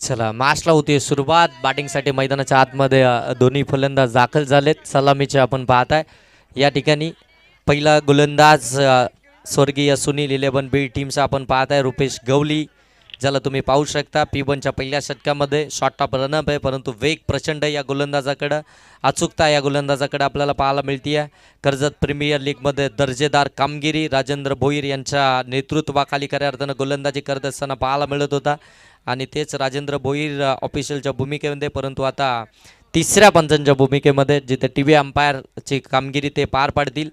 चला मॅचला होती सुरुवात. बॅटिंगसाठी मैदानाच्या आतमध्ये दोन्ही फलंदाज दाखल झालेत. सलामीचे आपण पाहताय या ठिकाणी पहिला गोलंदाज स्वर्गीय सुनील 11 बी टीमचा आपण पाहताय रुपेश गवली, ज्याला तुम्ही पाहू शकता P1च्या पहिल्या षटकामध्ये शॉर्ट टॉप रनअप आहे, परंतु वेग प्रचंड या गोलंदाजाकडं, अचूकता या गोलंदाजाकडे आपल्याला पाहायला मिळते आहे. कर्जत प्रीमियर लीगमध्ये दर्जेदार कामगिरी राजेंद्र भोईर यांच्या नेतृत्वाखाली खऱ्या अर्थानं गोलंदाजी करत असताना पाहायला मिळत होता आणि तेच राजेंद्र भोईर ऑफिशियलच्या भूमिकेमध्ये, परंतु आता तिसऱ्या पंचांच्या भूमिकेमध्ये जिथे TV अंपायरची कामगिरी ते पार पाडतील.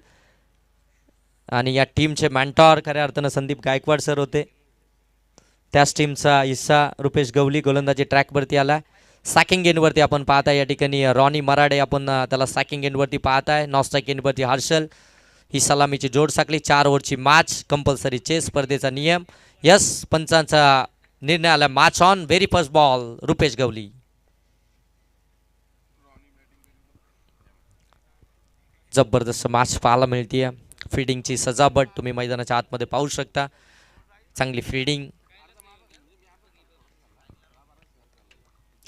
आणि या टीमचे मॅन्टॉर खऱ्या अर्थानं संदीप गायकवाड सर होते. त्याच टीमचा हिस्सा रुपेश गवली गोलंदाजी ट्रॅकवरती आला. सॅकिंग एंडवरती आपण पाहताय या ठिकाणी रॉनी मराडे, आपण त्याला सॅकिंग एंडवरती पाहताय. नॉन स्ट्राईक एंडवरती हर्षल. ही सलामीची जोड साकली. 4 ओव्हरची मॅच, कंपल्सरी चेस स्पर्धेचा नियम. यस, पंचांचा निर्णय आला. Match on. Very first ball Rupesh Gawali. जबरदस्त मॅच पाहायला मिळते. फिल्डिंगची सजावट तुम्ही मैदानाच्या आतमध्ये पाहू शकता. चांगली फिल्डिंग,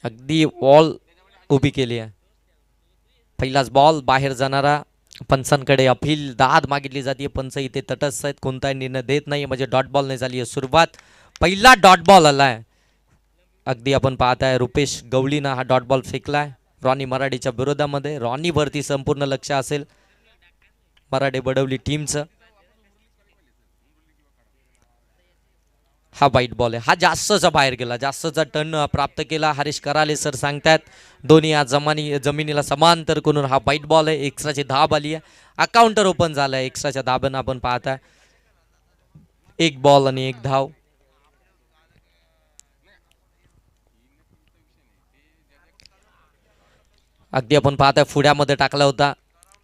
अगदी बॉल उभी केली आहे. पहिलाच बॉल बाहेर जाणारा. पंचांकडे अपील दाद मागितली जाते. पंच इथे तटस्थ आहेत, कोणताही निर्णय देत नाही, म्हणजे डॉट बॉल नाही झाली आहे सुरुवात. पहिला डॉट बॉल आलाय. अगदी आपण पाहताय रुपेश गवलीनं हा डॉट बॉल फेकलाय रॉनी मराडेच्या विरोधामध्ये. रॉनीवरती संपूर्ण लक्ष असेल मराठे बडवली टीमचं. हा वाईट बॉल आहे. हा जास्तचा बाहेर गेला, जास्तचा टर्न प्राप्त केला. हरीश कराले सर सांगतात दोन्ही आज जमिनीला समांतर करून हा वाईट बॉल आहे. एक्स्ट्राची धाब आली आहे. अकाउंटर ओपन झालं आहे एक्स्ट्राच्या धाब्यानं आपण पाहताय. 1 बॉल आणि 1 धाव. अगदी आपण पाहताय फुड्यामध्ये टाकला होता,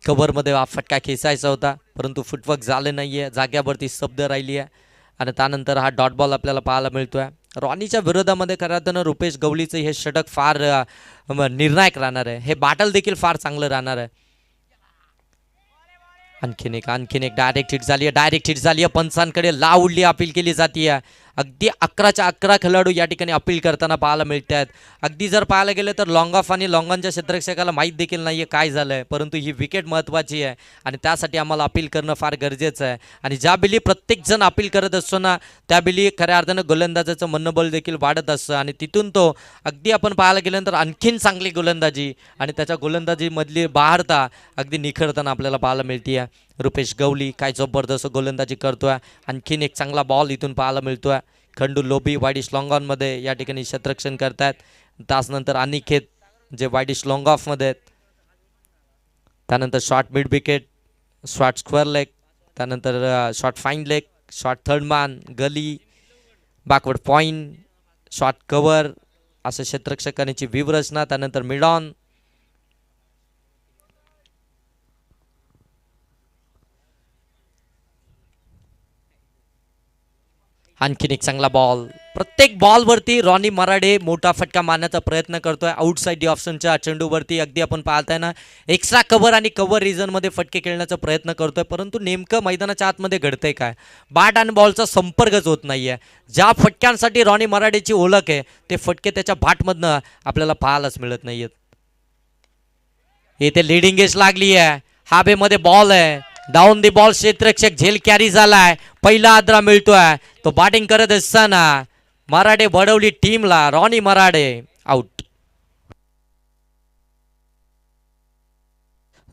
कव्हरमध्ये फटका खेचायचा होता, परंतु फुटवर्क झाले नाहीये. जाग्यावरती स्तब्ध राहिली आहे आणि त्यानंतर हा डॉट बॉल आपल्याला पाहायला मिळतोय. रॉनीच्या विरोधामध्ये खऱ्या अर्थानं रुपेश गवलीचं हे षटक फार निर्णायक राहणार आहे. हे बॅटल देखील फार चांगलं राहणार आहे. आणखीन एक डायरेक्ट हिट झाली आहे. पंचांकडे लाव उडली, अपील केली जाते. अगदी 11च्या 11 खेळाडू या ठिकाणी अपील करताना पाहायला मिळत आहेत. अगदी जर पाहायला गेलं तर लॉंग ऑफ आणि लॉंगॉनच्या क्षेत्ररक्षकाला माहीत देखील नाही आहे काय झालं आहे, परंतु ही विकेट महत्त्वाची आहे आणि त्यासाठी आम्हाला अपील करणं फार गरजेचं आहे. आणि ज्या बिली प्रत्येकजण अपील करत असतो ना, त्या बिली खऱ्या अर्थानं गोलंदाजाचं मनोबल देखील वाढत असतं आणि तिथून तो अगदी आपण पाहायला गेल्यानंतर आणखीन चांगली गोलंदाजी आणि त्याच्या गोलंदाजीमधली बहारता अगदी निखरताना आपल्याला पाहायला मिळते. रुपेश गवली काय जबरदस्त गोलंदाजी करतोय. आणखीन एक चांगला बॉल इथून पाहायला मिळतोय. खंडू लोबी वाईडिश लॉंग ऑनमध्ये या ठिकाणी क्षेत्ररक्षण करतायत. त्यानंतर अनिकेत जे वाईडिश लॉंग ऑफमध्ये आहेत. त्यानंतर short mid wicket, short square leg, त्यानंतर short fine leg, short third man, gully, backward point, short cover असं क्षेत्ररक्षकांची व्यूहरचना. त्यानंतर मिड ऑन. आणखीन एक चांगला बॉल. प्रत्येक बॉलवरती रॉनी मराडे मोठा फटका मारण्याचा प्रयत्न करतोय. आउटसाईड दी ऑप्शनच्या चेंडूवरती अगदी आपण पाहताय ना, एक्स्ट्रा कव्हर आणि कव्हर रिजनमध्ये फटके खेळण्याचा प्रयत्न करतोय, परंतु नेमकं मैदानाच्या आतमध्ये घडतंय काय, बॅट आणि बॉलचा संपर्कच होत नाहीये. ज्या फटक्यांसाठी रॉनी मराडेची ओळख आहे ते फटके त्याच्या बॅटमधनं आपल्याला पाहायलाच मिळत नाहीयेत. इथे लिडिंग एज लागली आहे. हाबेमध्ये बॉल आहे. डाऊन दी बॉल क्षेत्ररक्षक झेल कॅरी झालाय. पहिला आद्रा मिळतोय. तो बॅटिंग करत असताना मराठे बडवली टीमला रॉनी मराडे आउट.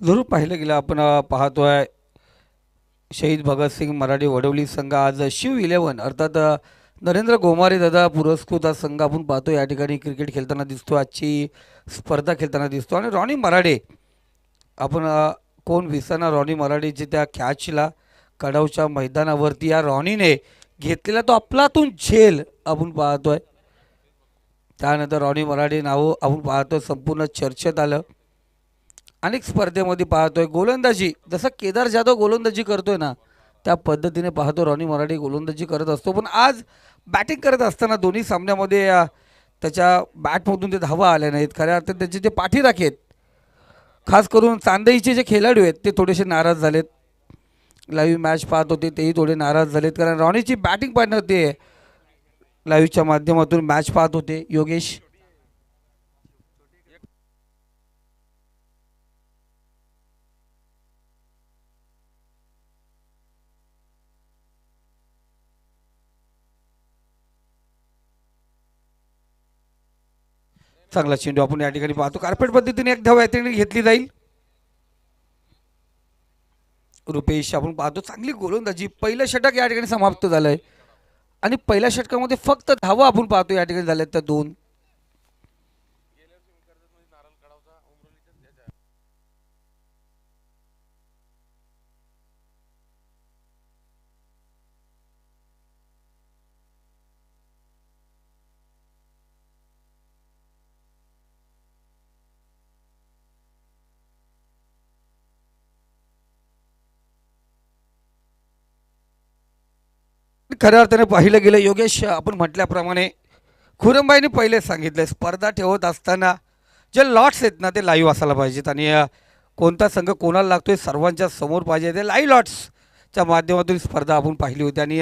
जरूर पाहिलं गेलं आपण पाहतोय शहीद भगतसिंग मराठे वडवली संघ आज शिव 11 अर्थात नरेंद्र गोमारे दादा पुरस्कृत संघ आपण पाहतो या ठिकाणी क्रिकेट खेळताना दिसतो. आजची स्पर्धा खेळताना दिसतो आणि रॉनी मराडे आपण कोण विसरणार रॉनी मराडेची त्या कॅचला कडावच्या मैदानावरती या रॉनीने घेतलेला तो अफलातून झेल आपण पाहतोय. त्यानंतर रॉनी मराडे नाव आपण पाहतोय संपूर्ण चर्चेत आलं. अनेक स्पर्धेमध्ये पाहतोय गोलंदाजी जसं केदार जाधव गोलंदाजी करतोय ना त्या पद्धतीने पाहतो रॉनी मराडे गोलंदाजी करत असतो. पण आज बॅटिंग करत असताना दोन्ही सामन्यामध्ये त्याच्या बॅटमधून ते धावा आल्या नाहीत. खऱ्या अर्थात त्याचे जे पाठीराखे आहेत, खास करून चांदईचे जे खेळाडू आहेत ते थोडेसे नाराज झालेत. लाईव्ह मॅच पाहत होते तेही थोडे नाराज झालेत, कारण रॉनीची बॅटिंग पार्टनर ते लाईव्हच्या माध्यमातून मॅच पाहत होते योगेश. चांगला चेंडू आपण या ठिकाणी पाहतो. कार्पेट पद्धतीने एक धाव या ठिकाणी घेतली जाईल. रुपेश आपण पाहतो चांगली गोलंदाजी. पहिलं षटक या ठिकाणी समाप्त झालंय आणि पहिल्या षटकामध्ये फक्त धावा आपण पाहतो या ठिकाणी झाल्यात त्या 2. खऱ्या अर्थाने पाहिलं गेलं योगेश, आपण म्हटल्याप्रमाणे खुरंबाईने पहिले सांगितलं स्पर्धा ठेवत असताना जे लॉट्स आहेत ना ते लाईव्ह असायला पाहिजेत आणि कोणता संघ कोणाला लागतोय सर्वांच्या समोर पाहिजे. ते लाईव्ह लॉट्सच्या माध्यमातून स्पर्धा आपण पाहिली होती आणि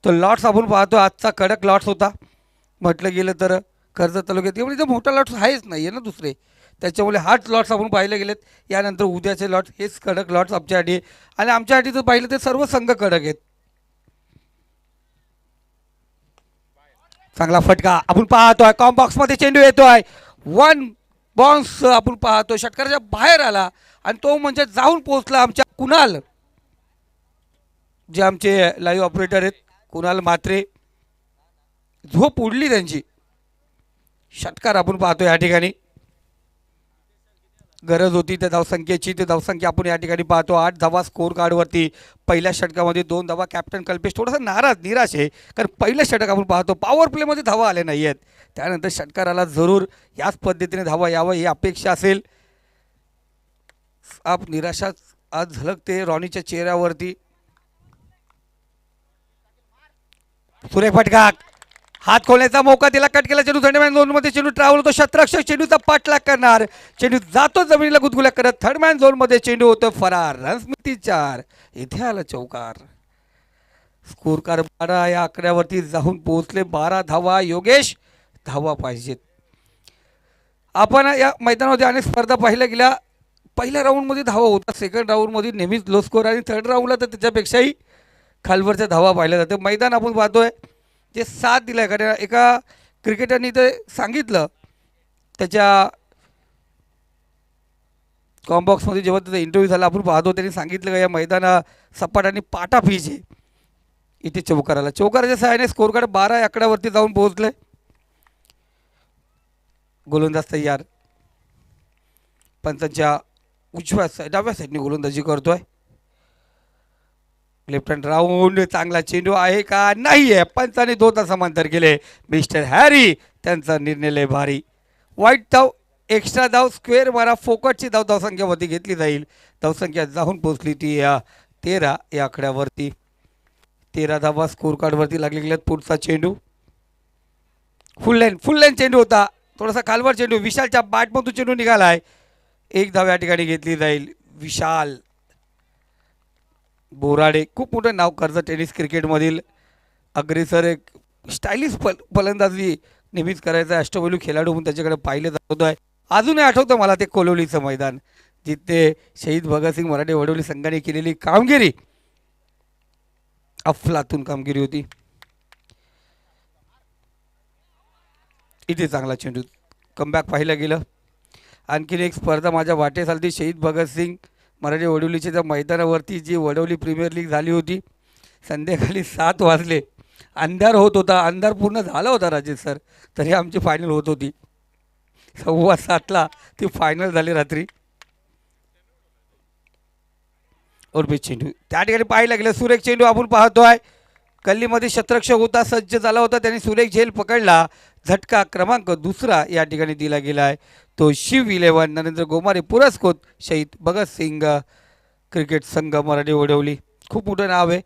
तो लॉट्स आपण पाहतो आजचा कडक लॉट्स होता म्हटलं गेलं तर. कर्जत तालुक्यात एवढे तर मोठा लॉट्स आहेच नाही आहे ना दुसरे, त्याच्यामुळे हाच लॉट्स आपण पाहिले गेलेत. यानंतर उद्याचे लॉट्स हेच कडक लॉट्स आमच्यासाठी आणि आमच्यासाठी जर पाहिलं ते सर्व संघ कडक आहेत. चांगला फटका आपण पाहतोय. कॉम्बॉक्स मध्ये चेंडू येतोय. 1 बाउन्स आपण पाहतो षटकाराच्या बाहेर आला आणि तो म्हणजे जाऊन पोहोचला आमच्या कुणाल, जे आमचे लाईव्ह ऑपरेटर आहेत कुणाल म्हात्रे. झोप उडली त्यांची. षटकार आपण पाहतो या ठिकाणी. गरज होती त्या धावसंख्येची, ते धावसंख्या आपण या ठिकाणी पाहतो. 8 धावा स्कोर कार्डवरती. पहिल्या षटकामध्ये 2 धावा. कॅप्टन कल्पेश थोडासा निराश आहे कारण पहिलं षटक आपण पाहतो पॉवर प्लेमध्ये धावा आले नाही आहेत. त्यानंतर षटकाराला जरूर याच पद्धतीने धावा यावं ही अपेक्षा असेल. आप निराशा आज झलकते रॉनीच्या चेहऱ्यावरती. सुरेख फटका. हात खोलण्याचा मौका दिला. कट केला चेंडू. थर्डमॅन झोनमध्ये चेंडू ट्रॅव्हल होतो. क्षेत्ररक्षक चेंडूचा पाठलाग करणार. चेंडू जातो जमिनीला गुदगुल्या करत. थर्डमॅन झोनमध्ये चेंडू होतो फरार. रन्स मिती 4. इथे आला चौकार. स्कोर कार्ड 12 या आकड्यावरती जाऊन पोहोचले. 12 धावा. योगेश धावा पाहिजेत. आपण या मैदानामध्ये अनेक स्पर्धा पाहिल्या गेल्या. पहिल्या राऊंडमध्ये धावा होता, सेकंड राऊंडमध्ये नेहमीच लो स्कोर आणि थर्ड राऊंडला तर त्याच्यापेक्षाही खालवरच्या धावा पाहिल्या जाते. मैदान आपण पाहतोय जे साथ दिलाय. कारण एका क्रिकेटरनी ते सांगितलं त्याच्या कॉम्बॉक्समध्ये जेव्हा त्याचा इंटरव्ह्यू झाला आपण पाहतो त्यांनी सांगितलं का या मैदाना सपाट आणि पाटा पिच आहे. इथे चौकाराला चौकाराच्या सहाय्याने स्कोर कार्ड 12 आकड्यावरती जाऊन पोहोचले. गोलंदाज तयार. पंचांच्या डाव्या साईडने गोलंदाजी करतोय. Left hand round. चांगला चेंडू आहे का नाही आहे. पंचाने 2 समांतर केले. मिस्टर हॅरी त्यांचा निर्णय लय भारी. वाईट धाव, एक्स्ट्रा धाव, स्क्वेअर मारा, फोकटची धाव धावसंख्यावरती घेतली जाईल. धावसंख्या जाऊन पोहोचली ती 13 या आकड्यावरती. 13 धावा स्कोर कार्डवरती लागले गेल्यात. पुढचा चेंडू फुल लाईन चेंडू होता. थोडासा खालवर चेंडू. विशालच्या बॅटमधून चेंडू निघालाय. 1 धाव या ठिकाणी घेतली जाईल. विशाल बोराडे खूप मोठं नाव कर्जत टेनिस क्रिकेटमधील अग्रेसर. एक स्टायलिश फलंदाजी नेहमीच करायचा. अष्टपैलू खेळाडू म्हणून त्याच्याकडे पाहिलं जात आहे. अजूनही आठवतं मला ते कोलोलीचं मैदान जिथे शहीद भगतसिंग मराठे वडवली संघाने केलेली कामगिरी अफलातून कामगिरी होती. इथे चांगला चेंडू. कमबॅक पाहिलं गेलं. आणखीन एक स्पर्धा माझ्या वाटेस आली. शहीद भगतसिंग मराठे वडवलीच्या त्या मैदानावरती जी वडवली प्रीमियर लीग झाली होती. संध्याकाळी 7 वाजले. अंधार होत होता. अंधार पूर्ण झाला होता राजेश सर, तरी आमची फायनल होत होती. 7:15 ती फायनल झाली रात्री. उर्मित चेंडू त्या ठिकाणी पाहायला गेलं. सुरेख चेंडू आपण पाहतोय. गल्लीमध्ये क्षेत्ररक्षक होता, सज्ज झाला होता. त्यांनी सुरेख झेल पकडला. झटका क्रमांक 2 या ठिकाणी दिला गेला आहे. तो शिव 11 नरेंद्र गोमारे पुरस्कृत शहीद भगतसिंग क्रिकेट संघ मराठे वडवली. खूप मोठं नाव आहे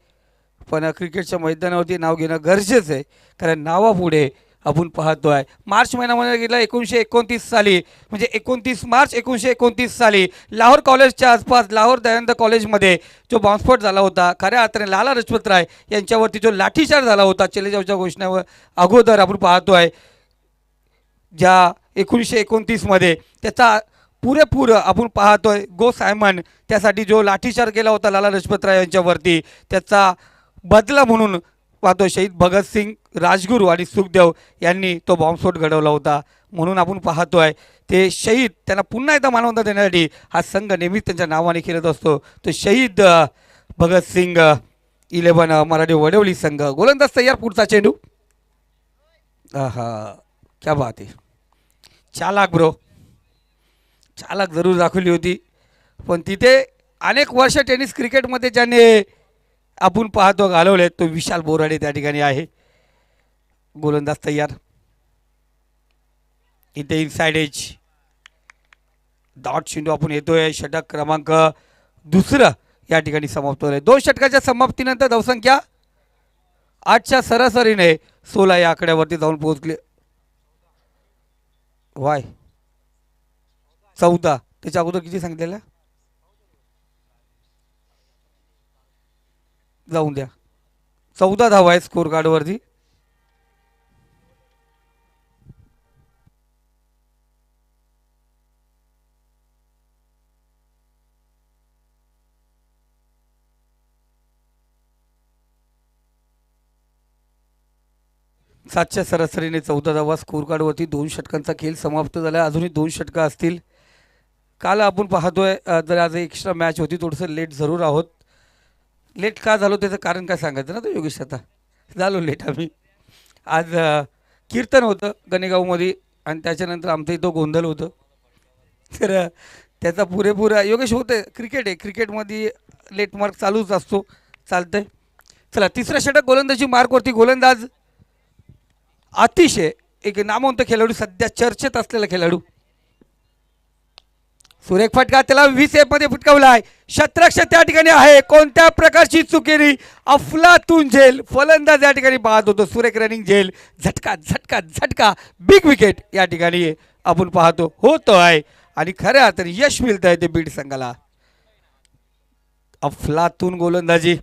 पण क्रिकेटच्या मैदानावरती नाव घेणं गरजेचं आहे कारण नावापुढे आपण पाहतोय. मार्च महिन्यामध्ये गेला 1929 साली, म्हणजे 29 मार्च 1929 साली लाहोर कॉलेजच्या आसपास लाहोर दयानंद कॉलेजमध्ये जो बॉम्बस्फोट झाला होता. खऱ्या अर्थाने लाला लजपत राय यांच्यावरती जो लाठीचार्ज झाला होता चले जाऊच्या घोषणेवर अगोदर आपण पाहतोय, ज्या 1929मध्ये त्याचा पुरेपूर आपण पाहतोय गो सायमन त्यासाठी जो लाठीचार्ज केला होता लाला लजपत राय यांच्यावरती, त्याचा बदला म्हणून पाहतोय शहीद भगतसिंग, राजगुरू आणि सुखदेव यांनी तो बॉम्बस्फोट घडवला होता. म्हणून आपण पाहतोय ते शहीद त्यांना पुन्हा एकदा मानवंदना देण्यासाठी हा संघ नेहमीच त्यांच्या नावाने खेळत असतो. तो शहीद भगतसिंग 11 मराठी वडवली संघ. गोलंदाज तयार, पुढचा चेंडू. हा क्या बात आहे. चालाक ब्रो, चालाक जरूर दाखवली होती. पण तिथे अनेक वर्ष टेनिस क्रिकेटमध्ये ज्याने आपण पाहतो घालवले तो विशाल बोराडे त्या ठिकाणी आहे. गोलंदाज तयार. इथे इनसाइड एज डॉट चेंडू आपण येतोय. षटक क्रमांक 2 या ठिकाणी समाप्त होईल. 2 षटकाच्या समाप्तीनंतर धावसंख्या 8च्या सरासरीने 16 या आकड्यावरती जाऊन पोहोचले. वाय 14, त्याच्या अगोदर किती सांगितलेलं जाऊन द्या. 14 धावा आहे स्कोर कार्डवरती. सातच्या सरासरीने 14 धावा स्कोर कार्डवरती. 2 षटकांचा खेळ समाप्त झाला. अजूनही 2 षटकं असतील. काल आपण पाहतोय जर आज एक्स्ट्रा मॅच होती, थोडंसं लेट जरूर आहोत. लेट का झालो त्याचं कारण काय सांगायचं ना तो योगेश. आता झालो लेट आम्ही. आज कीर्तन होतं गणेगावमध्ये आणि त्याच्यानंतर आमचं इथं गोंधळ होतं. तर त्याचा पुरेपूर योगेश होतं. क्रिकेट आहे, क्रिकेटमध्ये लेट मार्क चालूच असतो. चालतंय. चला तिसरा षटक गोलंदाजी मार्कवरती. गोलंदाज अतिशय एक नामवंत खेळाडू, सध्या चर्चेत असलेला खेळाडू. सुरेख फटका त्याला 20 मध्ये फटकावला आहे. शतरक्ष त्या ठिकाणी आहे. कोणत्या प्रकारची चुकेरी, अफलातून झेल फलंदाज या ठिकाणी पाहत होतो. सुरेख रनिंग झेल, झटका झटका झटका, बिग विकेट या ठिकाणी आपण पाहतो होतो आहे. आणि खऱ्या अर्थाने यश मिळत आहे ते बीड संघाला. अफलातून गोलंदाजी,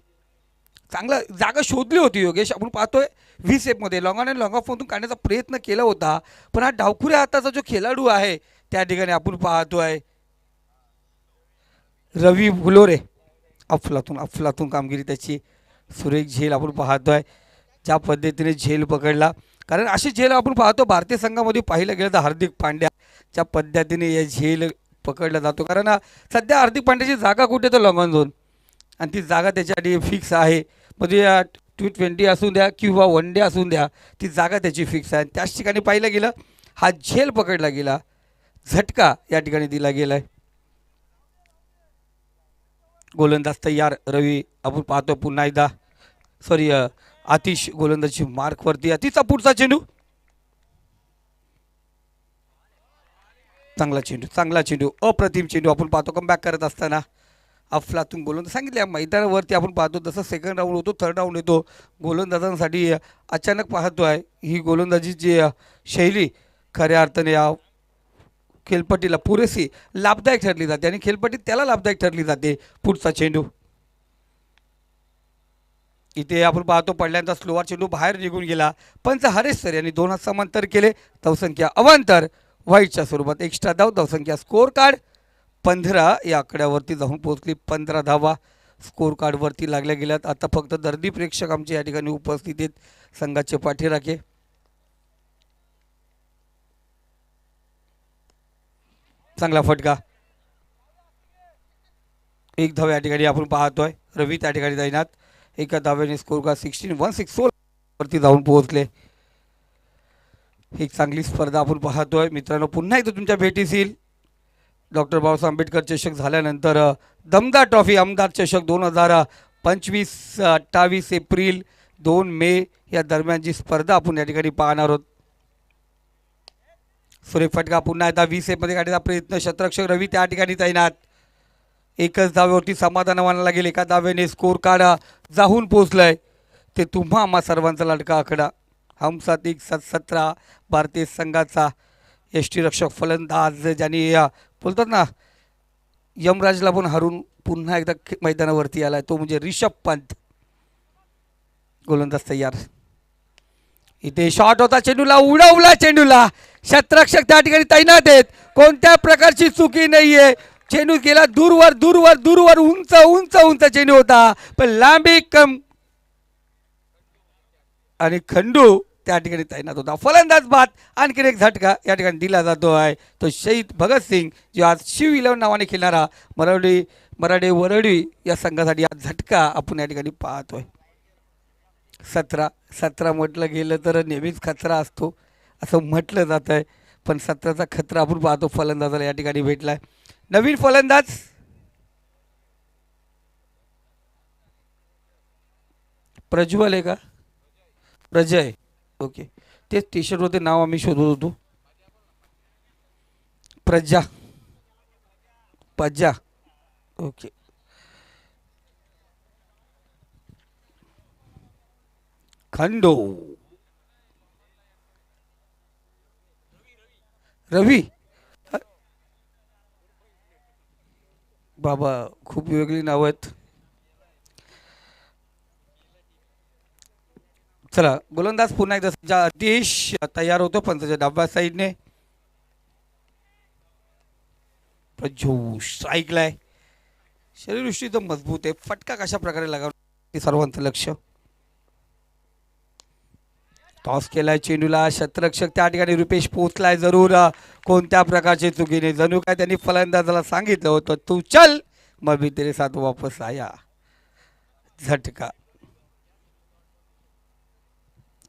चांगला जागा शोधली होती योगेश. आपण पाहतोय 20 मध्ये long on and long of मधून काढण्याचा प्रयत्न केला होता. पण हा डावखुऱ्या हाताचा जो खेळाडू आहे त्या ठिकाणी आपण पाहतोय रवी फुलोरे. अफलातून कामगिरी त्याची. सुरेख झेल आपण पाहतोय ज्या पद्धतीने झेल पकडला. कारण अशी झेल आपण पाहतो भारतीय संघामध्ये पाहिलं गेलं तर हार्दिक पांड्या ज्या पद्धतीने या झेल पकडला जातो. कारण सध्या हार्दिक पांड्याची जागा कुठे तर लॉंग ऑन झोन आणि ती जागा त्याच्यासाठी फिक्स आहे. म्हणजे T20 असून द्या किंवा वन डे असून द्या, ती जागा त्याची फिक्स आहे. त्याच ठिकाणी पाहिलं गेलं हा झेल पकडला गेला, झटका या ठिकाणी दिला गेला आहे. गोलंदाज तयार. रवी आपण पाहतो पुन्हा एकदा आतिश गोलंदाजी मार्कवरती. अतिशचा पुढचा चेंडू. चांगला चेंडू अप्रतिम चेंडू आपण पाहतो. कमबॅक करत असताना अफलातून गोलंदाज सांगितले मैदानावरती आपण पाहतो जसं सेकंड राऊंड होतो, थर्ड राऊंड येतो. गोलंदाजांसाठी अचानक पाहतो आहे ही गोलंदाजीची शैली खऱ्या अर्थाने या खेळपट्टीला पुरेशी लाभदायक ठरली जाते आणि खेळपट्टी त्याला लाभदायक ठरली जाते. पुढचा चेंडू. इथे आपण पाहतो पडल्यानंतर स्लोवर चेंडू बाहेर निघून गेला. पंच हरेश सर यांनी 2 हात समांतर केले. धावसंख्या अवांतर वाईटच्या स्वरूपात एक्स्ट्रा धावसंख्या स्कोर कार्ड 15 या आकड्यावरती जाऊन पोहोचली. 15 धावा स्कोर कार्डवरती लागल्या गेल्यात. आता फक्त दर्दी प्रेक्षक आमचे या ठिकाणी उपस्थित आहेत. संघाचे पाठीराखे. चांगला फटका. 1 धाव या ठिकाणी आपण पाहतोय. रवी त्या ठिकाणी तैनात. एका धाव्याने स्कोर कार्ड 16 वरती जाऊन पोहोचले. एक चांगली स्पर्धा आपण पाहतोय मित्रांनो. पुन्हा एकदा तुमच्या भेटीस येईल. डॉक्टर बाबासाहेब आंबेडकर चषक झाल्यानंतर दमदार ट्रॉफी आमदार चषक 2025 28 एप्रिल 2 मे या दरम्यानची स्पर्धा आपण या ठिकाणी पाहणार आहोत. सुरेख फटका पुन्हा एकदा 20 मध्ये काढण्याचा प्रयत्न. शतरक्षक रवी त्या ठिकाणी तैनात. एकच धावेवरती समाधान मानायला गेले. एका धावेने स्कोर कार्ड जाऊन पोहोचलाय. ते तुम्हा आम्हा सर्वांचा लाडका आकडा हम साथ एक साथ 17 भारतीय संघाचा यष्टीरक्षक फलंदाज ज्यांनी बोलतात ना यमराजला पण हरून पुन्हा एकदा मैदानावरती आलाय तो म्हणजे रिषभ पंत. गोलंदाज तयार. इथे शॉट होता चेंडूला उडवला चेंडूला क्षेत्ररक्षक त्या ठिकाणी तैनात आहेत. कोणत्या प्रकारची चुकी नाहीये. चेंडू गेला दूरवर दूरवर दूरवर उंच उंच उंच चेंडू होता पण लांबी कम आणि खंडू त्या ठिकाणी तैनात होता. फलंदाज बाद. आणखीन एक झटका या ठिकाणी दिला जातो आहे तो शहीद भगतसिंग जो आज शिव 11 नावाने खेळणारा मराठे वरळी या संघासाठी आज झटका आपण या ठिकाणी पाहतोय. 17 म्हटलं गेलं तर नेहमीच खतरा असतो असं म्हटलं जात आहे पण 17चा खतरा आपण पाहतो फलंदाजाला या ठिकाणी भेटलाय. नवीन फलंदाज प्रज्वल आहे का प्रजय. ओके तेच टी शर्ट होते नाव आम्ही शोधत होतो. पज्जा ओके. खंडो रवी बाबा खूप वेगळी नाव आहेत. चला गोलंदाज पुन्हा एकदा देश तयार होतो पंचाच्या डाव्या साईडने. प्रज्यूष ऐकलाय शरीरदृष्टी तर मजबूत आहे. फटका कशा प्रकारे लागावा सर्वांचं लक्ष. टॉस केलाय चेंडूला क्षेत्ररक्षक त्या ठिकाणी रुपेश पोचलाय जरूर कोणत्या प्रकारचे चुकीने जणू काय त्यांनी फलंदाजाला सांगितलं होतं तू चल मग भी तेरे साथ वापस आया. झटका.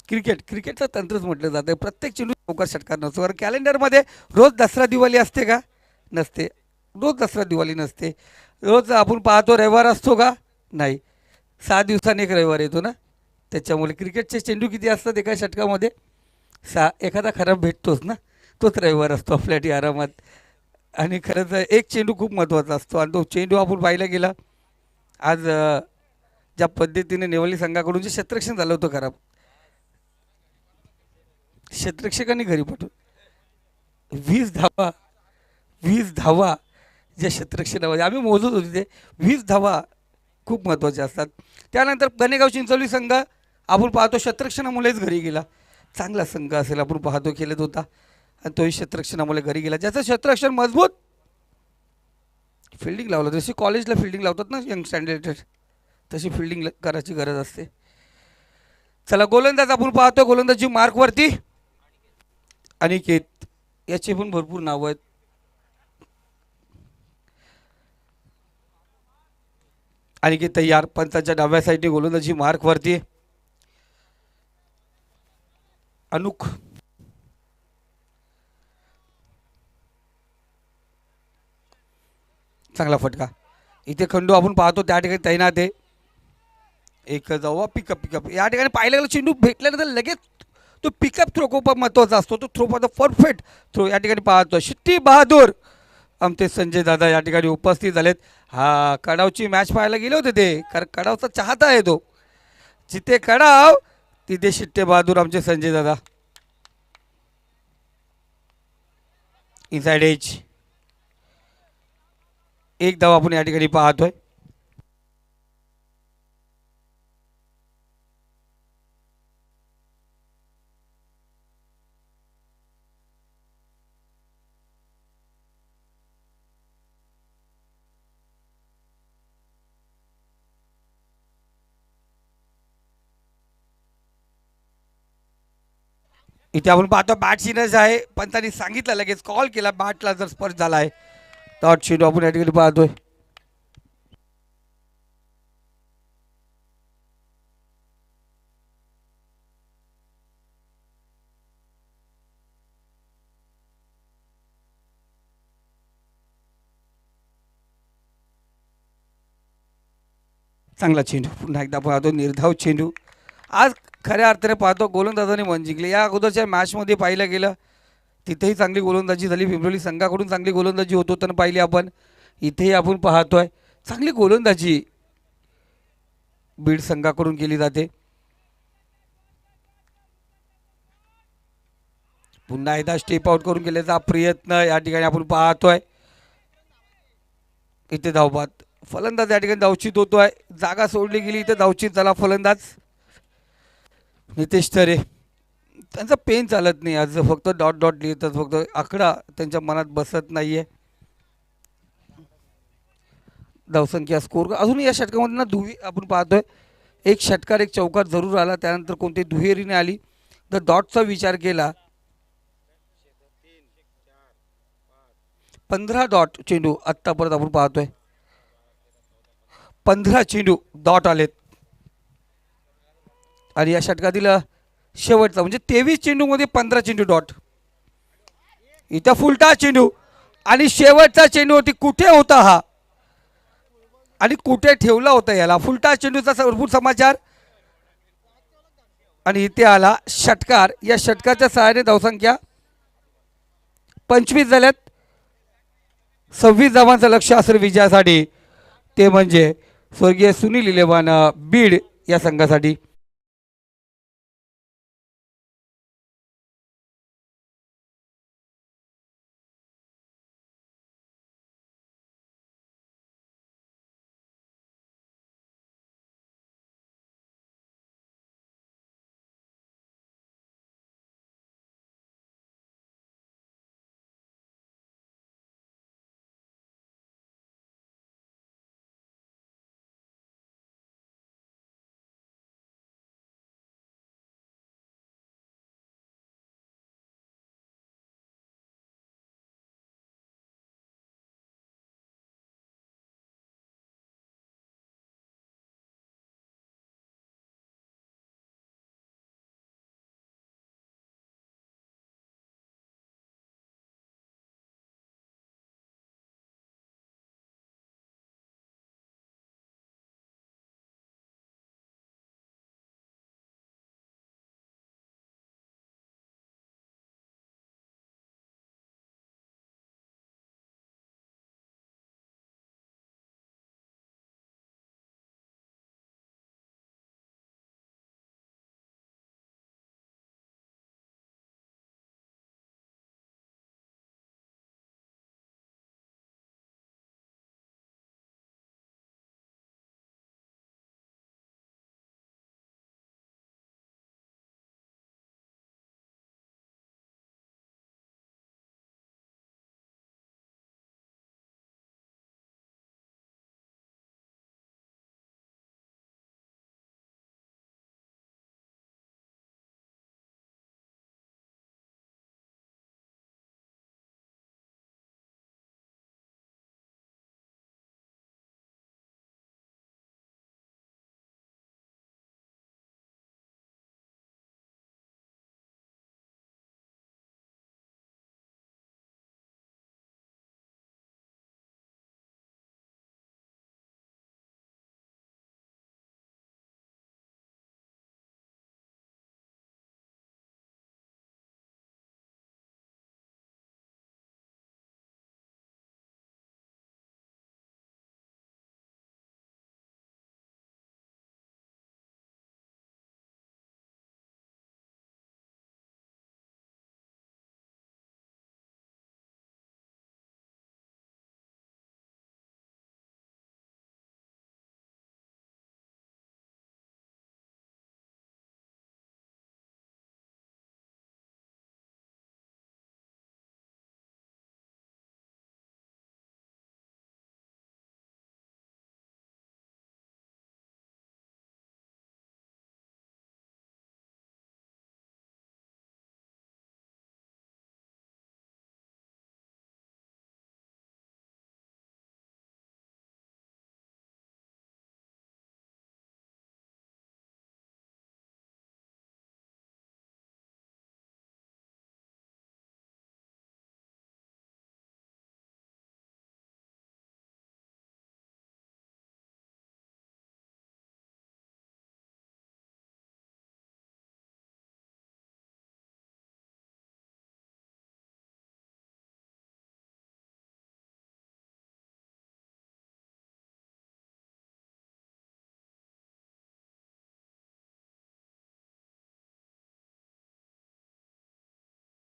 क्रिकेटचं तंत्रच म्हटलं जातं. प्रत्येक चेंडू लवकर षटकार नसतो कारण कॅलेंडरमध्ये रोज दसरा दिवाळी असते का नसते. रोज दसरा दिवाळी नसते. रोज आपण पाहतो रविवार असतो का नाही. 6 दिवसांनी एक रविवार येतो ना त्याच्यामुळे क्रिकेटचे चेंडू किती असतात एका षटकामध्ये 6. एखादा खराब भेटतोच ना तोच रविवार असतो आपल्यासाठी आरामात. आणि खरंच एक चेंडू खूप महत्त्वाचा असतो आणि तो चेंडू आपण पाहायला गेला आज ज्या पद्धतीने नेवली संघाकडून जे क्षेत्ररक्षण झालं होतं खराब क्षेत्ररक्षकांनी घरी पाठवून 20 धावा ज्या क्षेत्ररक्षणामध्ये आम्ही मोजत होतो ते 20 धावा खूप महत्त्वाचे असतात. त्यानंतर गणेगाव चिंचोली संघ आपण पाहतो क्षेत्ररक्षणामुळेच घरी गेला. चांगला संघ असेल आपण पाहतो खेळत होता आणि तोही क्षेत्ररक्षणामुळे घरी गेला. ज्याचं क्षेत्ररक्षण मजबूत फिल्डिंग लावलं जशी कॉलेजला फिल्डिंग लावतात ना यंग स्टँडर्ड तशी फिल्डिंग करायची गरज असते. चला गोलंदाज आपण पाहतो गोलंदाजी मार्कवरती अनिकेत याचे पण भरपूर नाव आहेत. अनिकेत तयार पंचाच्या डाव्या साईडने गोलंदाजी मार्कवरती अनुक चांगला फटका. इथे खंडू आपण पाहतो त्या ठिकाणी तैनात आहे. एक जावा पिकअप या ठिकाणी पाहिलं गेलं चेंडू भेटल्यानंतर लगेच तो पिकअप थ्रो खूप महत्त्वाचा असतो. तो थ्रो पाहतो परफेक्ट थ्रो या ठिकाणी पाहतो. शिट्टी बहादूर आमचे संजय दादा या ठिकाणी उपस्थित झालेत. हा कडावची मॅच पाहायला गेले होते ते कारण कडावचा चाहता आहे तो. जिथे कडाव तिथे शिट्टे बहादूर आमचे संजय दादा. इनसाइड एज एक धाव आपण या ठिकाणी पाहतोय. इथे आपण पाहतो बॅट सिनर्स आहे. पंतांनी सांगितलं लगेच कॉल केला बॅटला जर स्पर्श झाला आहे तर चेंडू आपण या ठिकाणी पाहतोय. चांगला चेंडू पुन्हा एकदा पाहतो निर्धाव चेंडू. आज खऱ्या अर्थाने पाहतो गोलंदाजाने मन जिंकले. या अगोदरच्या मॅचमध्ये पाहिलं गेलं तिथेही चांगली गोलंदाजी झाली. पिंपरोली संघाकडून चांगली गोलंदाजी होत होताना पाहिली आपण. इथेही आपण पाहतोय चांगली गोलंदाजी बीड संघाकडून केली जाते. पुन्हा एकदा स्टेप आउट करून गेल्याचा प्रयत्न या ठिकाणी आपण पाहतोय. इथे धावबाद फलंदाज या ठिकाणी धावचित होतोय. जागा सोडली गेली इथे धावचित झाला फलंदाज नितेश तरे. त्यांचा पेन चालत नाही आज, फक्त डॉट डॉट लिहितात, फक्त आकडा त्यांच्या मनात बसत नाहीये. धावसंख्या स्कोर अजून या षटकामध्ये ना दुही आपण पाहतोय. एक षटकार एक चौकार जरूर आला, त्यानंतर कोणती दुहेरी नाही आली. जर डॉटचा विचार केला 15 डॉट चेंडू आत्तापर्यंत आपण पाहतोय. 15 चेंडू डॉट आलेत आणि या षटकातील शेवटचा म्हणजे 23 चेंडूमध्ये 15 चेंडू डॉट. इथं फुलटा चेंडू आणि शेवटचा चेंडू होती. कुठे होता हा आणि कुठे ठेवला होता याला? फुलटा चेंडूचा भरपूर समाचार आणि इथे आला षटकार. या षटकाच्या सहाय्याने धावसंख्या 25 झाल्यात. 26 धावांचं लक्ष असेल विजयासाठी, ते म्हणजे स्वर्गीय सुनील इलेव्हन बीड या संघासाठी.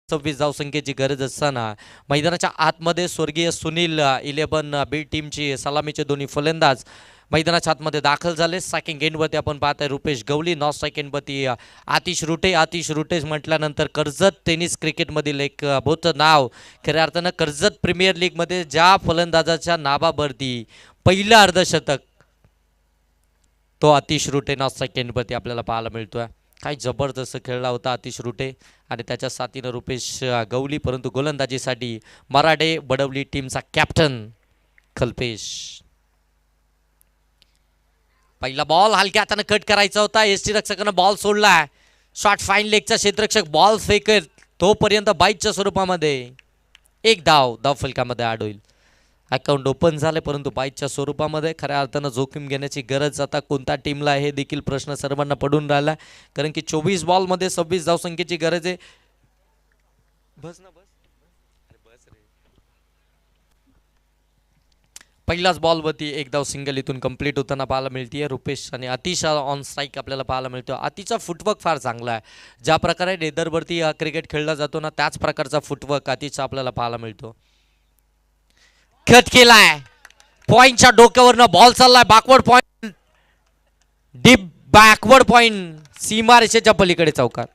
26 धावसंख्येची गरज असताना मैदानाच्या आतमध्ये स्वर्गीय सुनील 11 बी टीमची सलामीचे दोन्ही फलंदाज मैदानाच्या आतमध्ये दाखल झाले. सेकंड एंडवरती आपण पाहताय रुपेश गवली, नॉन सेकंडवरती आतिश रुटे. आतिश रुटे म्हटल्यानंतर कर्जत टेनिस क्रिकेटमधील एक मोठं नाव. खऱ्या अर्थानं कर्जत प्रीमियर लीगमध्ये ज्या फलंदाजाच्या नावावरती पहिलं अर्धशतक तो आतिश रुटे नॉन सेकंडवरती आपल्याला पाहायला मिळतोय. काय जबरदस्त खेळला होता आतिश रुटे आणि त्याच्या साथीनं रुपेश गवली. परंतु गोलंदाजीसाठी मराठे बडवली टीमचा कॅप्टन कल्पेश. पहिला बॉल हलक्या हाताने कट करायचा होता. एसटी रक्षकानं बॉल सोडला. शॉट फाईन लेगचा क्षेत्ररक्षक बॉल फेकेल तोपर्यंत बाईटच्या स्वरूपामध्ये एक धाव फलकामध्ये ॲड होईल. अकाउंट ओपन झाले परंतु बाईटच्या स्वरूपामध्ये. खऱ्या अर्थानं जोखीम घेण्याची गरज आता कोणत्या टीमला हे देखील प्रश्न सर्वांना पडून राहिला. कारण की 24 बॉलमध्ये 26 धावसंख्येची गरज आहे. बस ना बस. पहिलाच बॉलवरती एक धाव सिंगल इथून कंप्लीट होताना पाहायला मिळते. रुपेश आणि अतिश ऑन स्ट्राईक आपल्याला पाहायला मिळतो. अतिचा फुटवर्क फार चांगला आहे. ज्या प्रकारे लेदरवरती क्रिकेट खेळला जातो ना त्याच प्रकारचा फुटवर्क अतिचा आपल्याला पाहायला मिळतो. खत केलाय पॉइंटच्या डोक्यावरनं बॉल चाललाय. Backward point, deep backward point, सीमा रेषेच्या पलीकडे चौकार.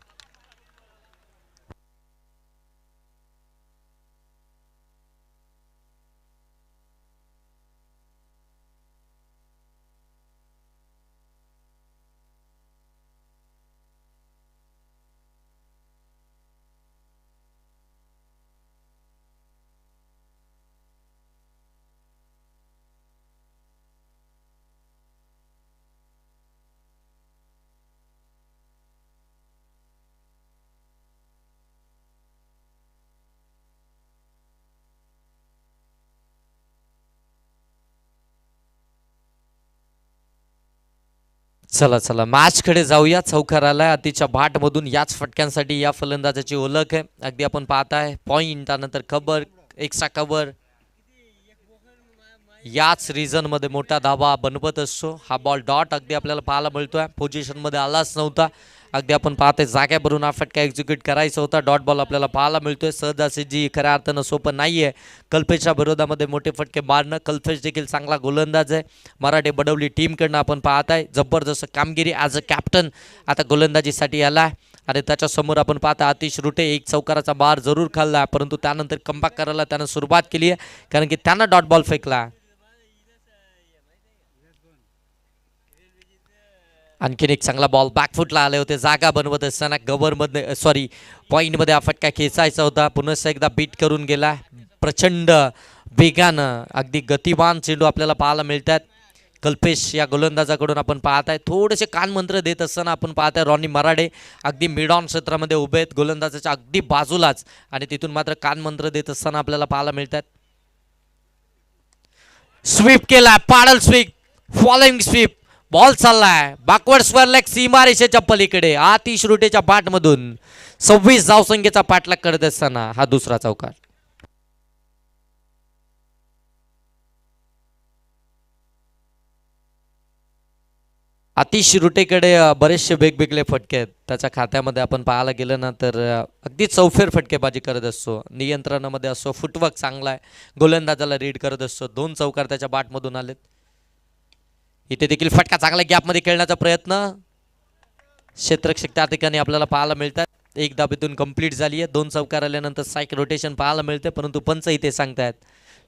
चला चला मॅचकडे जाऊया. चौकार आलाय अतिच्या भाटमधून. याच फटक्यांसाठी या फलंदाजाची ओळख आहे. अगदी आपण पाहताय पॉइंट त्यानंतर कव्हर, एक्स्ट्रा कव्हर, याच रिझन मध्ये मोठा धाबा बनवत असतो. हा बॉल डॉट अगदी आपल्याला पाहायला मिळतोय. पोझिशन मध्ये आलाच नव्हता. अगदी आपण पाहतोय जाग्यावरून हा फटका एक्झिक्यूट करायचा होता. डॉट बॉल आपल्याला पाहायला मिळतोय. सहजासहजी खऱ्या अर्थानं सोपं नाहीये कल्पेशच्या विरोधामध्ये मोठे फटके मारणं. कल्पेश देखील चांगला गोलंदाज आहे. मराठे बडवली टीमकडनं आपण पाहताय जबरदस्त कामगिरी ॲज अ कॅप्टन आता गोलंदाजीसाठी आला. आणि त्याच्यासमोर आपण पाहता आतिश रुटे एक चौकाराचा बार जरूर खाल्ला परंतु त्यानंतर कमबॅक करायला त्यानं सुरुवात केली आहे कारण की त्यानं डॉट बॉल फेकला. आणखीन एक चांगला बॉल बॅकफुटला आले होते. जागा बनवत असताना गवरमध्ये पॉईंटमध्ये हा फटका खेचायचा होता. पुन्हा एकदा बीट करून गेला. प्रचंड वेगानं अगदी गतिमान चेंडू आपल्याला पाहायला मिळतात. कल्पेश या गोलंदाजाकडून आपण पाहताय थोडेसे कानमंत्र देत असताना आपण पाहताय रॉनी मराठे अगदी मिड ऑन क्षेत्रामध्ये उभे आहेत गोलंदाजाच्या अगदी बाजूलाच आणि तिथून मात्र कानमंत्र देत असताना आपल्याला पाहायला मिळतात. स्वीप केला, पाडल स्वीप, फॉलोइंग स्वीप, बॉल चाललाय बॅकवर्ड स्क्वेअर लेग सीमा रेषेच्या पलीकडे. आतिश रुटेच्या पाठमधून 26 धावसंख्येचा पाठलाग करत असताना हा दुसरा चौकार. आतिश रुटेकडे बरेचसे वेगवेगळे फटके आहेत. त्याच्या खात्यामध्ये आपण पाहायला गेलं ना तर अगदी चौफेर फटकेबाजी करत असतो. नियंत्रणामध्ये असतो, फुटवर्क चांगला आहे, गोलंदाजाला रीड करत असतो. 2 चौकार त्याच्या बॅटमधून आलेत. इथे देखील फटका चांगल्या गॅपमध्ये खेळण्याचा प्रयत्न. क्षेत्ररक्षक त्या ठिकाणी आपल्याला पाहायला मिळतात. एक धाबेतून कंप्लीट झाली आहे. 2 चौकार आल्यानंतर साईक रोटेशन पाहायला मिळते परंतु पंच इथे सांगतायत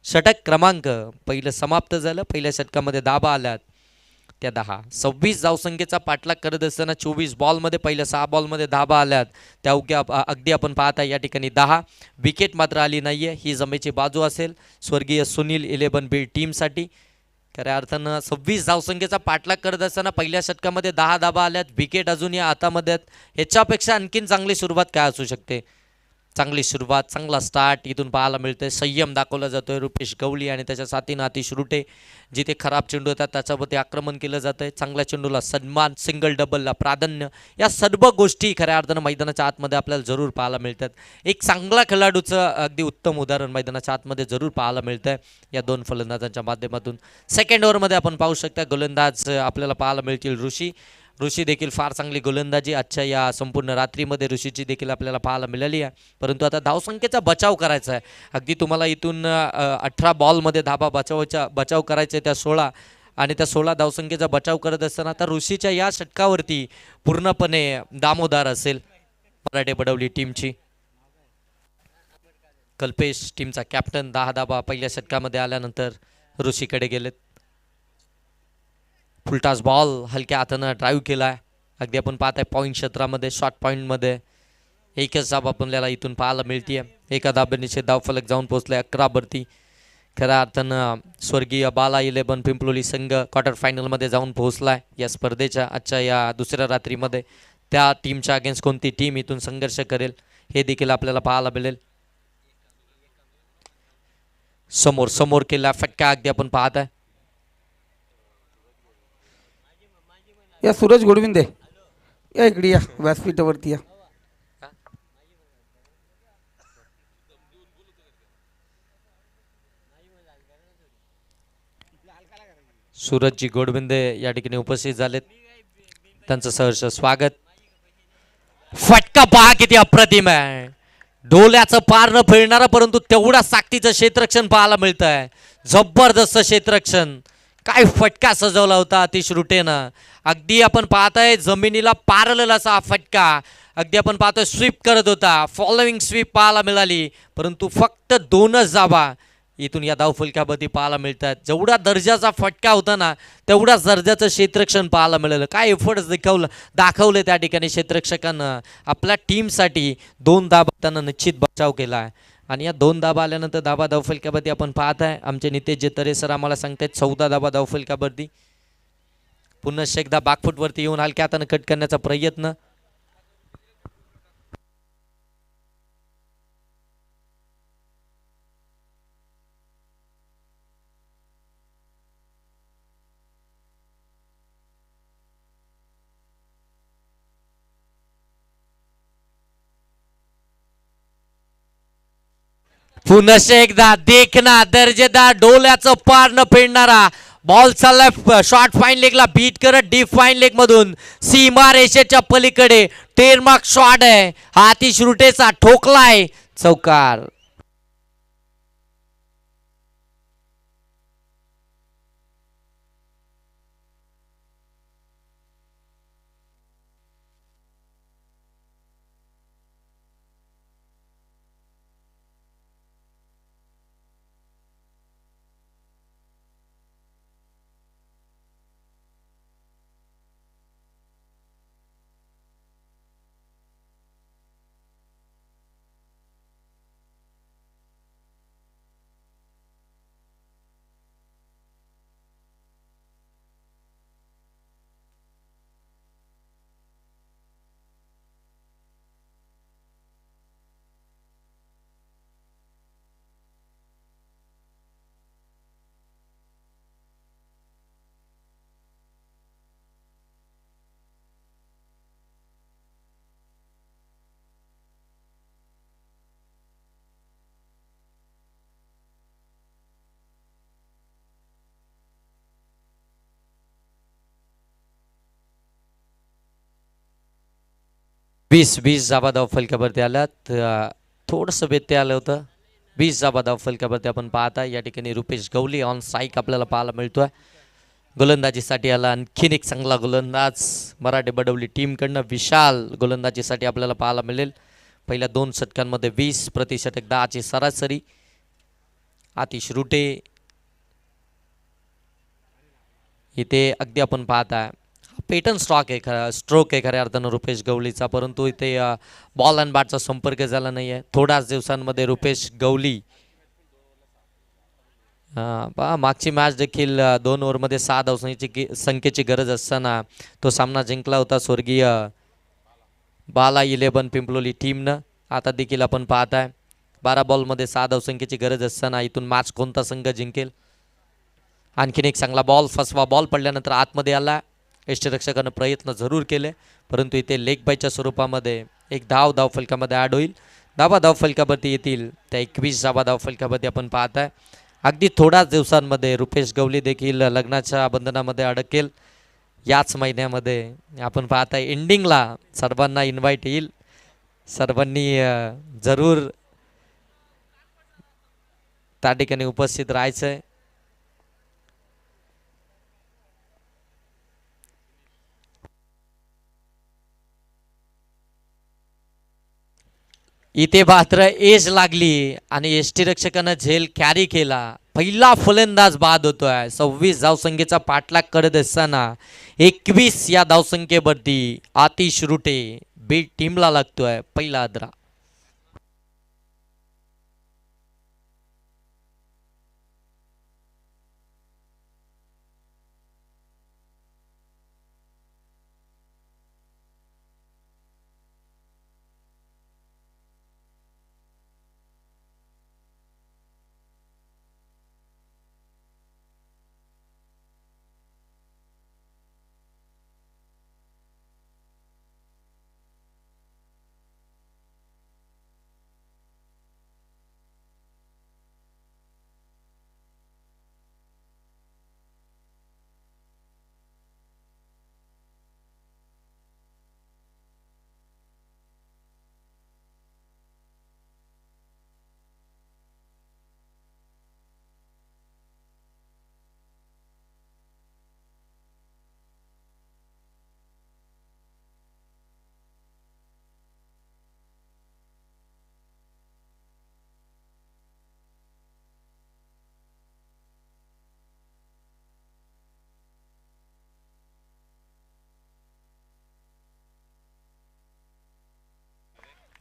षटक क्रमांक पहिलं समाप्त झालं. पहिल्या षटकामध्ये धाबा आल्यात त्या 10. 26 धावसंख्येचा पाठलाग करत असताना 24 बॉलमध्ये पहिल्या 6 बॉलमध्ये धाबा आल्यात त्या अगदी आपण पाहता या ठिकाणी 10 विकेट मात्र आली नाहीये. ही जमेची बाजू असेल स्वर्गीय सुनील 11 बीड टीमसाठी. खऱ्या अर्थानं 26 धावसंख्येचा पाठलाग करत असताना पहिल्या षटकामध्ये 10 धाबा आल्यात. विकेट अजून या हातामध्ये आहेत. ह्याच्यापेक्षा आणखीन चांगली सुरुवात काय असू शकते. चांगली सुरुवात, चांगला स्टार्ट इथून पाहायला मिळतोय. संयम दाखवला जातोय रुपेश गवली आणि त्याच्या साथीनं आतिश रुटे. जिथे खराब चेंडू येतात त्याच्यावरती आक्रमण केलं जातंय. चांगल्या चेंडूला सन्मान, सिंगल डबलला प्राधान्य, या सर्व गोष्टी खऱ्या अर्थानं मैदानाच्या आतमध्ये आपल्याला जरूर पाहायला मिळतात. एक चांगला खेळाडूचं अगदी उत्तम उदाहरण मैदानाच्या आतमध्ये जरूर पाहायला मिळतंय या 2 फलंदाजांच्या माध्यमातून. सेकंड ओव्हरमध्ये आपण पाहू शकता गोलंदाज आपल्याला पाहायला मिळतील ऋषी. ऋषी देखील फार चांगली गोलंदाजी आजच्या या संपूर्ण रात्रीमध्ये ऋषीची देखील आपल्याला पाहायला मिळाली आहे. परंतु आता धावसंख्येचा बचाव करायचा आहे. अगदी तुम्हाला इथून 18 बॉलमध्ये धाबा बचाव करायचे त्या 16 आणि त्या 16 धावसंख्येचा बचाव करत असताना आता ऋषीच्या या षटकावरती पूर्णपणे दामोदार असेल मराठे बडवली टीमची. कल्पेश टीमचा कॅप्टन 10 धाबा पहिल्या षटकामध्ये आल्यानंतर ऋषीकडे गेलेत. फुलटास बॉल हलक्या हातानं ड्राईव्ह केला आहे. अगदी आपण पाहताय पॉईंट क्षेत्रामध्ये शॉर्ट पॉईंटमध्ये एकच धाब आपल्याला इथून पाहायला मिळते. एका धाब्याने धावफलक जाऊन पोहोचले 11 वरती. खऱ्या अर्थानं स्वर्गीय बाला 11 पिंपलोली संघ क्वार्टर फायनलमध्ये जाऊन पोहोचलाय या स्पर्धेच्या आजच्या या दुसऱ्या रात्रीमध्ये. त्या टीमच्या अगेन्स्ट कोणती टीम इथून संघर्ष करेल हे देखील आपल्याला पाहायला मिळेल. समोर समोर केला फटका अगदी आपण पाहत आहे. या सूरज गोडविंदे या इकडे या व्यासपीठावरती या. सूरजजी गोडविंदे या ठिकाणी उपस्थित झालेत. त्यांचं सहर्ष स्वागत. फटका पहा किती अप्रतिम आहे. डोल्याचं पार न फिरणारं परंतु तेवढा साक्तीचं क्षेत्ररक्षण पाहायला मिळत आहे. जबरदस्त क्षेत्ररक्षण. काय फटका सजवला होता अतिश्रुटेनं. अगदी आपण पाहताय जमिनीला पारलेला असा फटका. अगदी आपण पाहतोय स्वीप करत होता. फॉलोइंग स्वीप पाहायला मिळाली परंतु फक्त 2च धाबा इथून या धावफलकामध्ये पाहायला मिळतात. जेवढा दर्जाचा फटका होता ना तेवढाच दर्जाचं क्षेत्ररक्षण पाहायला मिळालं. काय एफर्ट्स दाखवले त्या ठिकाणी क्षेत्ररक्षकांना. आपल्या टीमसाठी 2 धाबा त्यांना निश्चित बचाव केला आहे. आणि या 2 धाबा आल्यानंतर धाबा धावफलकावरती आपण पाहत आहे आमचे नितेश जेतरे सर आम्हाला सांगतायत 14 धाबा धावफलकावरती. पुन्हा एकदा बॅकफुटवरती येऊन हलक्या हातानं कट करण्याचा प्रयत्न. पुन्हा एकदा देखना दर्जेदार डोल्याचं पार न फेडणारा बॉल चाललाय शॉर्ट फाईन लेगला बीट करत डीप फाईन लेग मधून सीमा रेषेच्या पलीकडे टेरमार्क शॉट आहे. हाती श्रुटेचा ठोकलाय चौकार. वीस जाबा धाव फलकावरती आल्यात. थोडंसं व्यत्यय आलं होतं. 20 जाबा धाव फलकावरती आपण पाहता या ठिकाणी रुपेश गवली ऑन स्ट्राईक आपल्याला पाहायला मिळतोय. गोलंदाजीसाठी आला आणखीन एक चांगला गोलंदाज मराठे बडवली टीमकडनं. विशाल गोलंदाजीसाठी आपल्याला पाहायला मिळेल. पहिल्या 2 षटकांमध्ये 20 प्रति षटक 10ची सरासरी. आतिश रुटे इथे अगदी आपण पाहताय पेटन स्ट्रोक आहे खऱ्या अर्थानं रुपेश गवलीचा. परंतु इथे बॉल अँड बॅटचा संपर्क झाला नाही आहे. थोड्याच दिवसांमध्ये रुपेश गवली मागची मॅच देखील 2 ओव्हरमध्ये 6 संख्येची गरज असताना तो सामना जिंकला होता स्वर्गीय बाला 11 पिंपलोली टीमनं. आता देखील आपण पाहताय 12 बॉलमध्ये 6 धावसंख्येची गरज असताना इथून मॅच कोणता संघ जिंकेल. आणखीन एक चांगला बॉल फसवा बॉल पडल्यानंतर आतमध्ये आला. यष्टीरक्षकानं प्रयत्न जरूर केले परंतु इथे लेग बायच्या स्वरूपामध्ये एक धाव फलकामध्ये ॲड होईल. धाव फलकावरती येतील त्या 21 धाव फलकावरती आपण पाहताय. अगदी थोड्याच दिवसांमध्ये रुपेश गवली देखील लग्नाच्या बंधनामध्ये अडकेल. याच महिन्यामध्ये आपण पाहताय एंडिंगला सर्वांना इन्व्हाइट येईल. सर्वांनी जरूर त्या ठिकाणी उपस्थित राहायचंय. इथे मात्र एज लागली आणि यष्टीरक्षकानं झेल कॅरी केला. पहिला फलंदाज बाद होतोय. 26 धावसंख्येचा पाठलाग करत असताना 21 या धावसंख्येवरती आतिश रुटे बीट टीमला लागतोय पहिला आदरा.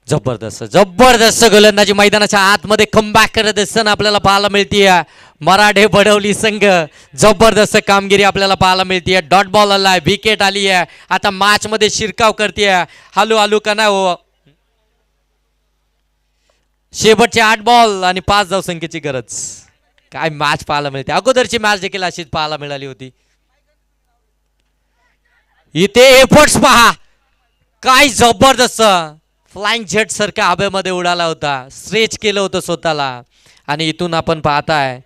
जबरदस्त जबरदस्त गोलंदाजी मैदानाच्या आतमध्ये कमबॅक करत असताना आपल्याला पाहायला मिळतीये मराठे बडवली संघ. जबरदस्त कामगिरी आपल्याला पाहायला मिळतीये. डॉट बॉल आलाय, विकेट आली आहे. आता मॅच मध्ये शिरकाव करते. हलू हलू का नाही हो. शेवटचे 8 बॉल आणि 5 धावसंख्येची गरज. काय मॅच पाहायला मिळते. अगोदरची मॅच देखील अशीच पाहायला मिळाली होती. इथे एफर्ट्स पहा, काय जबरदस्त फ्लाइंग जेट सारख्या हवेमध्ये उडाला होता. स्ट्रेच केलं होतं स्वतःला. आणि इथून आपण पाहताय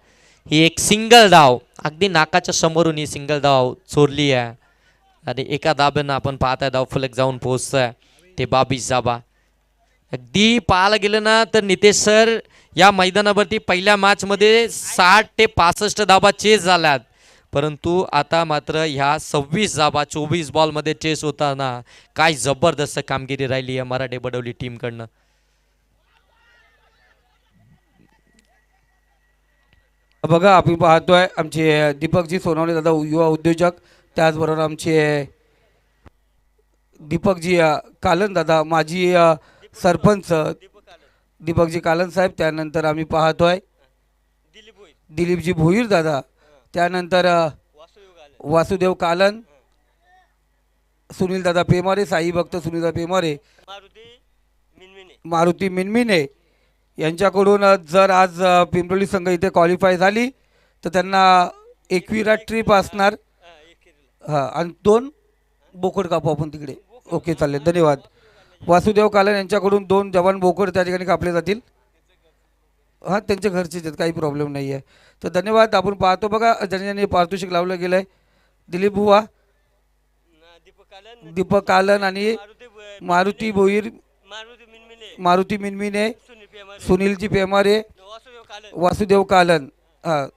ही एक सिंगल धाव अगदी नाकाच्या समोरून ही सिंगल धाव चोरली आहे. आणि एका धाब्यानं आपण पाहताय धाव फलक जाऊन पोहोचतोय ते 22 धाबा. अगदी पाहायला गेलं ना तर नितेश सर या मैदानावरती पहिल्या मॅच मध्ये 60 ते 65 धाबा चेस झाल्यात. परंतु आता मात्र ह्या 26 धाबा 24 बॉल मध्ये चेस होताना काय जबरदस्त कामगिरी राहिली आहे मराठे बडवली टीम कडनं. बघा आपण पाहतोय आमचे दीपकजी सोनवणे दादा युवा उद्योजक, त्याचबरोबर आमचे दीपकजी कालन दादा माजी सरपंच दीपकजी कालन साहेब. त्यानंतर आम्ही पाहतोय दिलीपजी भोईर दादा, त्यानंतर वासुदेव कालन, सुनील दादा पेमारे, साई भक्त सुनील दादा पेमारे, मारुती मिनमिने यांच्याकडून जर आज पिंपरी संघ इथे क्वालिफाय झाली तर त्यांना एकविरा ट्रिप असणार. हां, आणि 2 बोकड कापू आपण तिकडे. ओके चालेल, धन्यवाद. वासुदेव कालन यांच्याकडून 2 जवान बोकड त्या ठिकाणी कापले जातील. हां, त्यांच्या घरचेच आहेत, काही प्रॉब्लेम नाही आहे. तर धन्यवाद. आपण पाहतो बघा ज्यांनी पारितोषिक लावलं गेलं आहे दिलीप बुवा, दीपक कालन आणि मारुती भोईर, मारुती मिनमिने, सुनीलजी पेमारे, वासुदेव कालन. हां,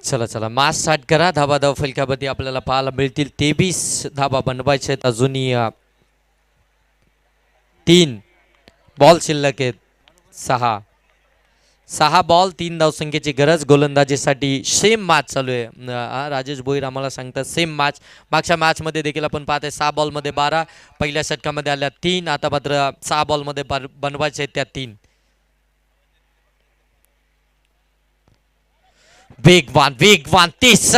चला चला मास स्टार्ट करा. धाबा धाव फलकावरती आपल्याला पाहायला मिळतील 23 धाबा बनवायचे आहेत. अजूनही 3 बॉल शिल्लक आहेत. 6 बॉल 3 धावसंख्येची गरज. गोलंदाजीसाठी सेम मॅच चालू आहे. राजेश भोईर आम्हाला सांगतात सेम मॅच. मागच्या मॅचमध्ये देखील आपण पाहतोय 6 बॉलमध्ये 12, पहिल्या षटकामध्ये आल्या 3. आता मात्र 6 बॉलमध्ये बनवायचे आहेत त्या 3. वेगवान वेगवान तेज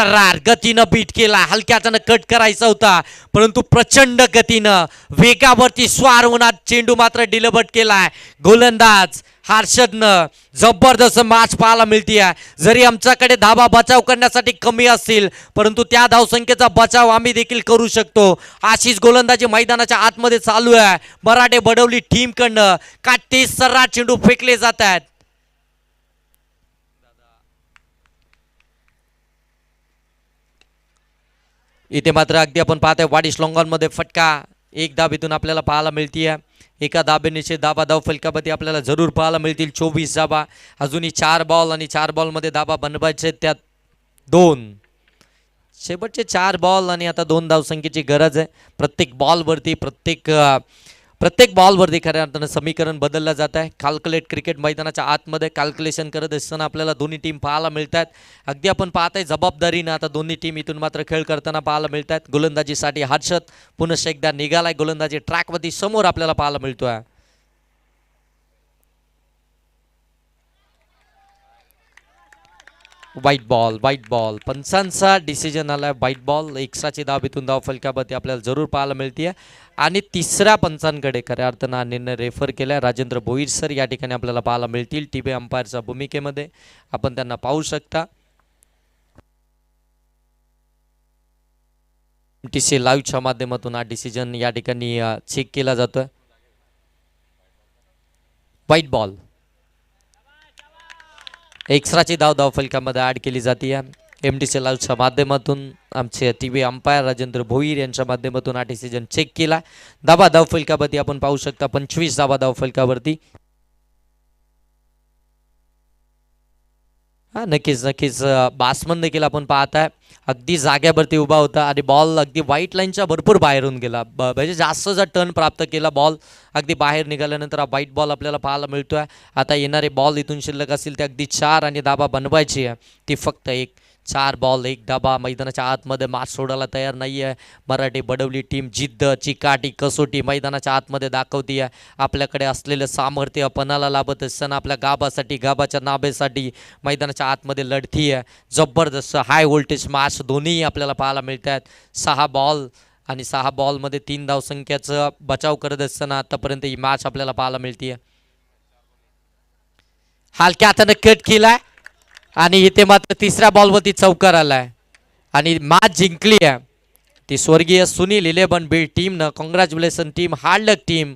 गतीनं बीट केला. हलक्यातनं कट करायचा होता परंतु प्रचंड गतीनं वेगावरती स्वार होणार चेंडू मात्र डिलबट केलाय. गोलंदाज हर्षदनं जबरदस्त मॅच पाहायला मिळते. जरी आमच्याकडे धावा बचाव करण्यासाठी कमी असतील परंतु त्या धावसंख्येचा बचाव आम्ही देखील करू शकतो. अशीच गोलंदाजी मैदानाच्या आतमध्ये चालू आहे मराठे बडवली टीम कडनं. का तेज चेंडू फेकले जात आहेत. इथे मात्र अगदी आपण पाहतोय वाडिश मध्ये फटका एक धाबेतून आपल्याला पाहायला मिळतीये. एका धाबेनिशे धाबा धाव फलकापती आपल्याला जरूर पाहायला मिळतील. 24 धाबा अजूनही 4 बॉल आणि 4 बॉलमध्ये धाबा बनवायचे त्यात 2 शेवटचे 4 बॉल आणि आता 2 धावसंख्येची गरज आहे. प्रत्येक बॉलवरती खऱ्या अर्थानं समीकरण बदललं जात आहे. कॅल्क्युलेट क्रिकेट मैदानाच्या आतमध्ये कॅल्क्युलेशन करत असताना आपल्याला दोन्ही टीम पाहायला मिळतात. अगदी आपण पाहताय जबाबदारीनं आता दोन्ही टीम इथून मात्र खेळ करताना पाहायला मिळतात. गोलंदाजीसाठी हर्षद पुन्हा एकदा निघालाय. गोलंदाजी ट्रॅकवरती समोर आपल्याला पाहायला मिळतोय. वाईट बॉल पंचांचा डिसिजन आलाय. वाईट बॉल एक्स्ट्राची धाबेतून धाव फलकावरती आपल्याला जरूर पाहायला मिळते. आणि तिसऱ्या पंचांकडे खऱ्या अर्थानं हा निर्णय रेफर केलाय राजेंद्र भोईर सर या ठिकाणी आपल्याला पाहायला मिळतील टीव्ही अंपायरच्या भूमिकेमध्ये. आपण त्यांना पाहू शकता. MTC लाईव्हच्या माध्यमातून हा डिसिजन या ठिकाणी चेक केला जातोय. वाईट बॉल एक्स्ट्राची धाव फलकामध्ये ऍड केली जाते. MTC लाईव्हच्या माध्यमातून आमचे टीव्ही अंपायर राजेंद्र भोईर यांच्या माध्यमातून हा डिसिजन चेक केला. धाव फलकावरती आपण पाहू शकता 25 धाव फलकावरती. नक्कीच बासमन देखील आपण पाहताय अगदी जाग्यावरती उभा होता आणि बॉल अगदी व्हाईट लाईनच्या भरपूर बाहेरून गेला. म्हणजे जास्त टर्न प्राप्त केला. बॉल अगदी बाहेर निघाल्यानंतर हा व्हाईट बॉल आपल्याला पाहायला मिळतोय. आता येणारे बॉल इथून शिल्लक असतील ते अगदी 4 आणि धाबा बनवायची आहे ती फक्त 1. 4 बॉल 1 धाबा. मैदानाच्या आतमध्ये मात सोडायला तयार नाही आहे मराठी बडवली टीम. जिद्द चिकाटी कसोटी मैदानाच्या आतमध्ये दाखवती आहे. आपल्याकडे असलेलं सामर्थ्य पणाला लाभत असताना आपल्या गाभाच्या नाभेसाठी मैदानाच्या आतमध्ये लढती आहे. जबरदस्त हाय व्होल्टेज मॅच दोन्ही आपल्याला पाहायला मिळत आहेत. 6 बॉल आणि 6 बॉलमध्ये 3 धावसंख्याचं बचाव करत असताना आतापर्यंत ही मॅच आपल्याला पाहायला मिळते. हलक्या हाताने कट केलाय आणि इथे मात्र तिसऱ्या बॉलवरती चौकार आलाय आणि मॅच जिंकली आहे ती स्वर्गीय सुनील 11 बीड टीमनं. Congratulation team. हार्ड लक टीम.